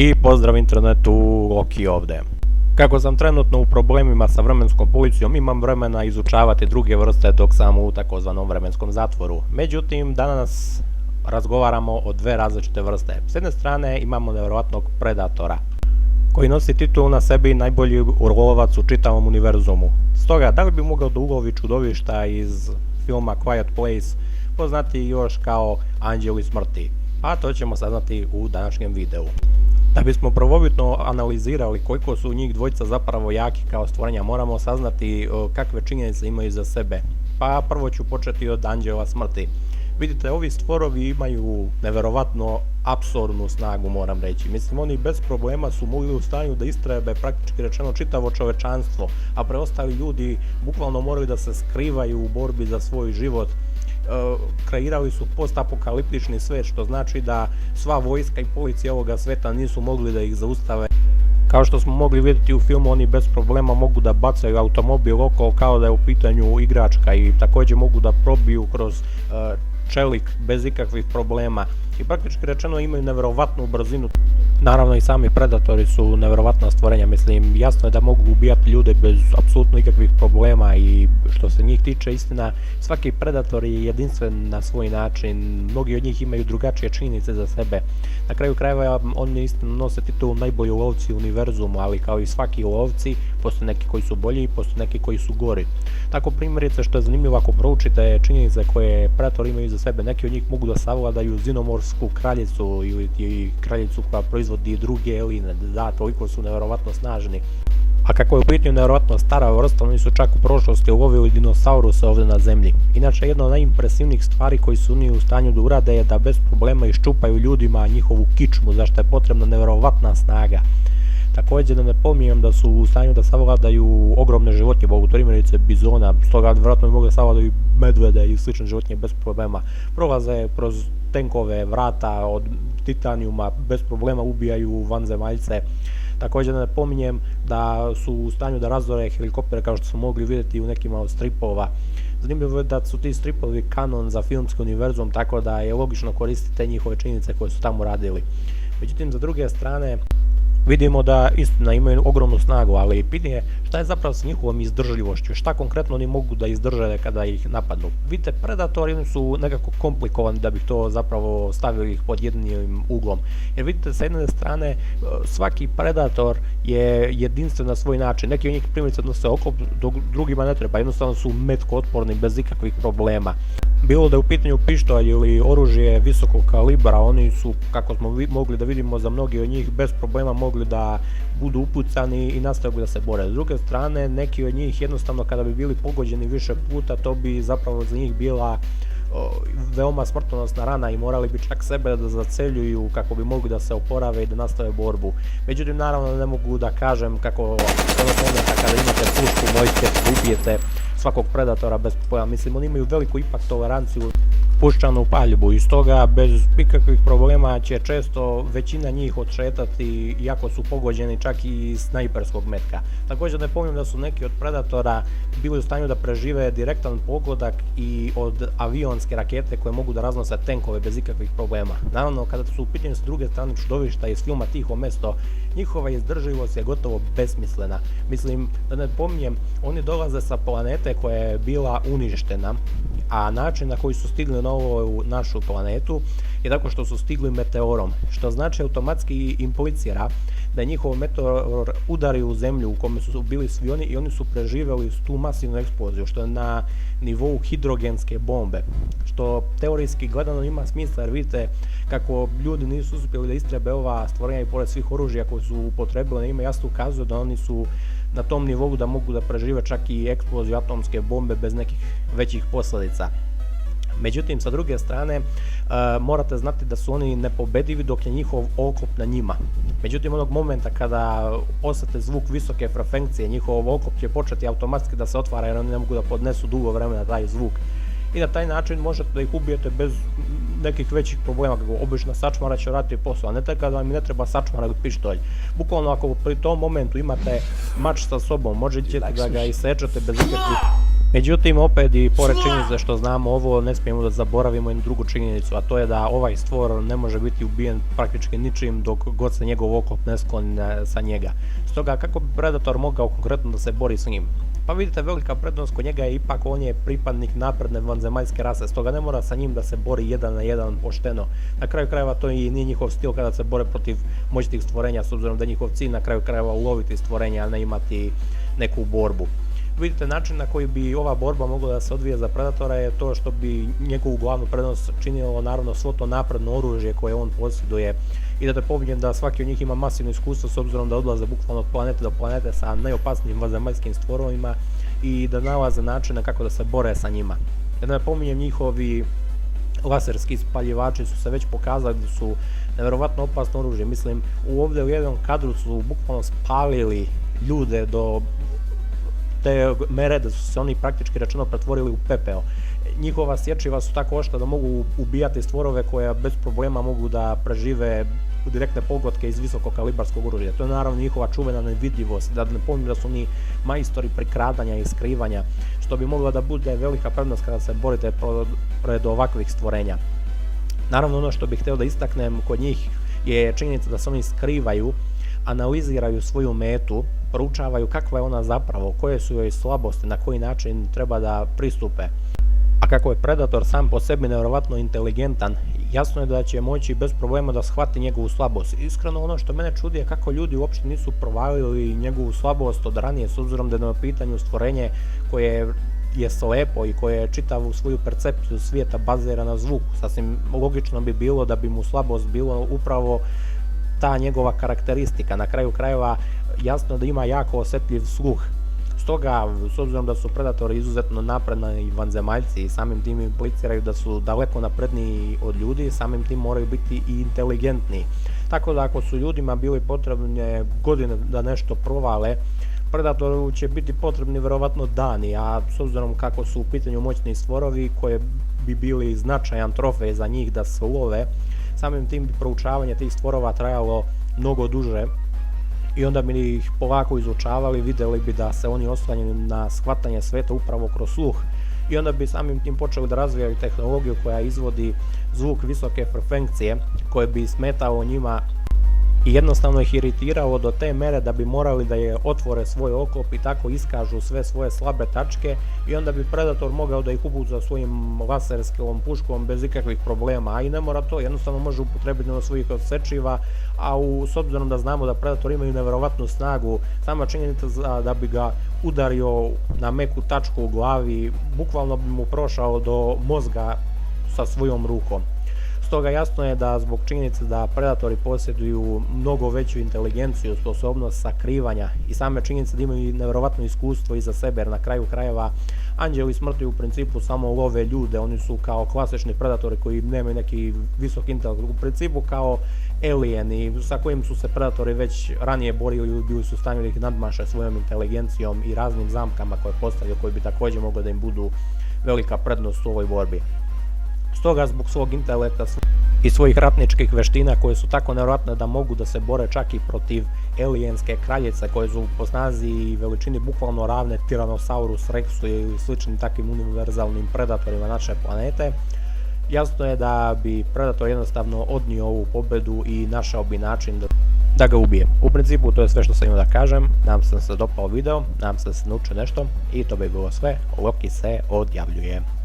I pozdrav internetu, Loki ovdje. Kako sam trenutno u problemima sa vremenskom policijom, imam vremena izučavati druge vrste dok sam u takozvanom vremenskom zatvoru. Međutim, danas razgovaramo o dve različite vrste. S jedne strane imamo nevjerojatnog predatora, koji nosi titul na sebi najbolji urlovac u čitavom univerzumu. Stoga, da li bi mogao da ulovi čudovišta iz filma Quiet Place, poznati još kao Anđeli smrti? A to ćemo saznati u današnjem videu. Da bismo prvobitno analizirali koliko su njih dvojica zapravo jaki kao stvorenja, moramo saznati kakve činjenice imaju za sebe. Pa prvo ću početi od Anđela smrti. Vidite, ovi stvorovi imaju neverovatno apsurdnu snagu, moram reći. Mislim, oni bez problema su mogli u stanju da istrebe praktički rečeno čitavo čovečanstvo, a preostali ljudi bukvalno moraju da se skrivaju u borbi za svoj život. Kreirali su postapokaliptični svet, što znači da sva vojska i policija ovoga sveta nisu mogli da ih zaustave. Kao što smo mogli vidjeti u filmu, oni bez problema mogu da bacaju automobil okolo kao da je u pitanju igračka i također mogu da probiju kroz čelik bez ikakvih problema i praktički rečeno imaju neverovatnu brzinu. Naravno i sami predatori su neverovatna stvorenja, mislim, jasno je da mogu ubijati ljude bez apsolutno ikakvih problema i što se njih tiče, istina, svaki predator je jedinstven na svoj način, mnogi od njih imaju drugačije činjenice za sebe. Na kraju krajeva oni istina nose titul najbolji lovci u univerzumu, ali kao i svaki lovci, postoje neki koji su bolji i postoje neki koji su gori. Tako primjerice, što je zanimljivo ako proučite činjenice koje predatori imaju za sebe, neki od njih mogu da savladaju zinomorsku kraljicu ili kraljicu koja proizvodi druge eline, da, toliko su neverovatno snažni. A kako je u pitanju neverovatno stara vrsta, oni su čak u prošlosti ulovili dinosauruse ovdje na zemlji. Inače, jedna od najimpresivnijih stvari koji su oni u stanju da urade je da bez problema iščupaju ljudima njihovu kičmu, za što je potrebna neverovatna snaga. Također da ne pominjem da su u stanju da savladaju ogromne životinje, poput primjerice bizona, stoga vjerojatno bi mogli da savladaju medvede i slične životinje bez problema. Prolaze kroz tenkove vrata od titanijuma, bez problema ubijaju vanzemaljce. Također da ne pominjem da su u stanju da razore helikoptere kao što smo mogli vidjeti u nekima od stripova. Zanimljivo je da su ti stripovi kanon za filmski univerzum, tako da je logično koristiti te njihove činjenice koje su tamo radili. Međutim, za druge strane, vidimo da istina imaju ogromnu snagu, ali pitanje je šta je zapravo s njihovom izdržljivošću, šta konkretno oni mogu da izdrže kada ih napadnu. Vidite, predatori su nekako komplikovani da bih to zapravo stavili ih pod jednim uglom. Jer vidite, sa jedne strane, svaki predator je jedinstven na svoj način. Neki od njih primjerice nose oklop, dok drugima ne treba, jednostavno su metko otporni bez ikakvih problema. Bilo da je u pitanju pištolj ili oružje visokog kalibra, oni su, kako smo mogli da vidimo, za mnogi od njih bez problema mogli da budu upucani i nastavili da se bore. S druge strane, neki od njih jednostavno kada bi bili pogođeni više puta, to bi zapravo za njih bila veoma smrtonosna rana i morali bi čak sebe da zaceljuju kako bi mogli da se oporave i da nastave borbu. Međutim, naravno ne mogu da kažem kako onog momenta kada imate pušku možete da ubijete svakog predatora bez problema. Mislim, oni imaju veliku ipak toleranciju puščanu paljbu i stoga bez ikakvih problema će često većina njih odšetati iako su pogođeni čak i iz snajperskog metka. Također ne pominjem da su neki od predatora bili u stanju da prežive direktan pogodak i od avionske rakete koje mogu da raznose tenkove bez ikakvih problema. Naravno, kada su u pitanju s druge strane čudovišta iz filma Tiho mesto, njihova izdržljivost je gotovo besmislena. Mislim, da ne pominjem, oni dolaze sa planete koja je bila uništena, a način na koji su stigli na ovu našu planetu je tako što su stigli meteorom, što znači automatski implicira da je njihov meteor udario u zemlju u kome su bili svi oni i oni su preživjeli tu masivnu eksploziju, što je na nivou hidrogenske bombe, što teorijski gledano ima smisla jer vidite kako ljudi nisu uspjeli da istrebe ova stvorenja i pored svih oružja koje su upotrebili, ima jasno ukazuje da oni su na tom nivou da mogu da prežive čak i eksploziju atomske bombe bez nekih većih posljedica. Međutim, sa druge strane, morate znati da su oni nepobedivi dok je njihov oklop na njima. Međutim, onog momenta kada osjete zvuk visoke frekvencije, njihov oklop će početi automatski da se otvara jer oni ne mogu da podnesu dugo vremena taj zvuk. I na taj način možete da ih ubijete bez nekih većih problema, kako obična sačmara će raditi posao, a ne tako da vam ne treba sačmara ili pištolj. Bukvalno ako pri tom momentu imate mač sa sobom, možete da ga isečete bez ikakvih Međutim, opet i pored činjenice što znamo ovo, ne smijemo da zaboravimo jednu drugu činjenicu, a to je da ovaj stvor ne može biti ubijen praktički ničim dok god se njegov oklop ne skloni sa njega. Stoga, kako bi Predator mogao konkretno da se bori s njim? Pa vidite, velika prednost kod njega je ipak on je pripadnik napredne vanzemaljske rase, stoga ne mora sa njim da se bori jedan na jedan pošteno. Na kraju krajeva to i nije njihov stil kada se bore protiv moćnih stvorenja, s obzirom da je njihov cilj na kraju krajeva uloviti stvorenja, a ne imati neku borbu. Vidite, način na koji bi ova borba mogla da se odvije za Predatora je to što bi njegovu glavnu prednost činilo naravno svo to napredno oružje koje on posjeduje. I da te pominjem da svaki od njih ima masivno iskustvo s obzirom da odlaze bukvalno od planete do planete sa najopasnijim vanzemaljskim stvorovima i da nalaze načine kako da se bore sa njima. Da ne pominjem, njihovi laserski spaljivači su se već pokazali da su nevjerovatno opasno oružje. Mislim, ovdje u jednom kadru su bukvalno spalili ljude do te mere da su se oni praktički rečeno pretvorili u pepeo. Njihova sječiva su tako oštra da mogu ubijati stvorove koja bez problema mogu da prežive direktne pogodke iz visokokalibarskog oružja. To je naravno njihova čuvena nevidljivost, da ne pominjem da su oni majstori prikradanja i skrivanja, što bi mogla da bude velika prednost kada se borite pred ovakvih stvorenja. Naravno, ono što bih htio da istaknem kod njih je činjenica da se oni skrivaju, analiziraju svoju metu, proučavaju kakva je ona zapravo, koje su joj slabosti, na koji način treba da pristupe. A kako je Predator sam po sebi nevjerovatno inteligentan, jasno je da će moći bez problema da shvati njegovu slabost. Iskreno, ono što mene čudi je kako ljudi uopšte nisu provalili njegovu slabost od ranije, s obzirom da je na pitanju stvorenje koje je slepo i koje je čitavu svoju percepciju svijeta bazira na zvuku. Sasvim logično bi bilo da bi mu slabost bilo upravo ta njegova karakteristika. Na kraju krajeva jasno da ima jako osjetljiv sluh. Stoga, s obzirom da su Predatori izuzetno napredni vanzemaljci i samim tim impliciraju da su daleko napredniji od ljudi, samim tim moraju biti i inteligentni. Tako da ako su ljudima bili potrebne godine da nešto provale, Predatoru će biti potrebni vjerovatno dani, a s obzirom kako su u pitanju moćni stvorovi koje bi bili značajan trofej za njih da se ulove, samim tim bi proučavanje tih stvorova trajalo mnogo duže i onda bi ih polako izučavali, vidjeli bi da se oni oslanjaju na shvatanje sveta upravo kroz sluh i onda bi samim tim počeli da razvijaju tehnologiju koja izvodi zvuk visoke frekvencije koje bi smetao njima i jednostavno ih iritirao do te mere da bi morali da je otvore svoj oklop i tako iskažu sve svoje slabe tačke i onda bi Predator mogao da ih upuca svojim laserskom puškom bez ikakvih problema, a i ne mora to, jednostavno može upotrebiti na svojih odsečiva, a s obzirom da znamo da Predator imaju nevjerovatnu snagu, sama činjenica da bi ga udario na meku tačku u glavi, bukvalno bi mu prošao do mozga sa svojom rukom. Stoga jasno je da zbog činjenice da Predatori posjeduju mnogo veću inteligenciju, sposobnost sakrivanja i same činjenice da imaju nevjerovatno iskustvo iza sebe, jer na kraju krajeva anđeli smrti u principu samo love ljude, oni su kao klasični predatori koji nemaju neki visok intelekt, u principu kao alieni sa kojim su se Predatori već ranije borili i bili su u stanju da ih nadmaše svojom inteligencijom i raznim zamkama koje postavljaju, koji bi također mogli da im budu velika prednost u ovoj borbi. Stoga, zbog svog intelekta i svojih ratničkih veština koje su tako nevjerojatne da mogu da se bore čak i protiv alienske kraljice koje su po snazi i veličini bukvalno ravne Tyrannosaurus Rexu ili sličnim takvim univerzalnim predatorima naše planete, jasno je da bi Predator jednostavno odnio ovu pobedu i našao bi način da ga ubije. U principu to je sve što sam imao da kažem, nadam se da se dopao video, nadam se da se naučio nešto i to bi bilo sve. Loki se odjavljuje.